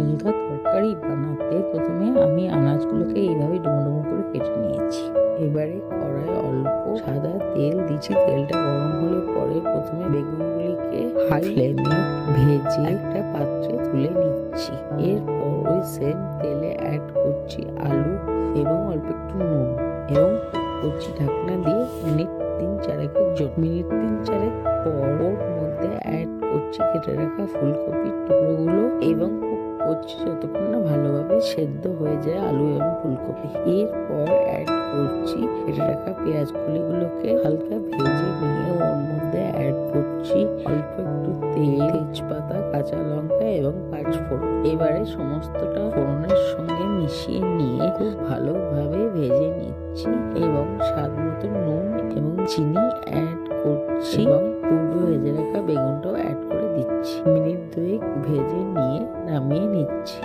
হালকা তরকারি বানাতে প্রথমে আমি আনাজগুলোকে এইভাবে ডুমো ডুমো করে কেটে নিয়েছি। এবারে কড়ায় অল্প সাদা তেল দিচ্ছি। তেলটা গরম হলে পরে প্রথমে বেগুনগুলিকে হাই ফ্লেমে ভেজে একটা পাত্রে তুলে নিচ্ছি। এরপর ওই সেম তেলে অ্যাড করছি আলু এবং অল্প একটু নুন এবং করছি ঢাকনা দিয়ে মিনিট 3-4-এর জন্য। মিনিট 3-4 পর ওর মধ্যে অ্যাড করছি কেটে রাখা ফুলকপির টুকরোগুলো এবং করছি যতক্ষণ না ভালোভাবে সেদ্ধ হয়ে যায় আলু এবং ফুলকপি। এরপর অ্যাড করছি কেটে রাখা পেঁয়াজ কলিগুলোকে হালকা ভেজে নিয়ে ওর মধ্যে অ্যাড করছি অল্প একটু তেল, তেজপাতা, কাঁচা লঙ্কা এবং পাঁচফোড়ন। এবারে সমস্তটা ফোড়নের সঙ্গে মিশিয়ে নিয়ে খুব ভালোভাবে ভেজে নিচ্ছি এবং স্বাদ মতো নুন এবং চিনি অ্যাড করছি এবং পূর্বে ভেজে রাখা বেগুনটাও অ্যাড করে দিচ্ছি। মিনিট 2 ভেজে নিয়ে নামিয়ে নিচ্ছি।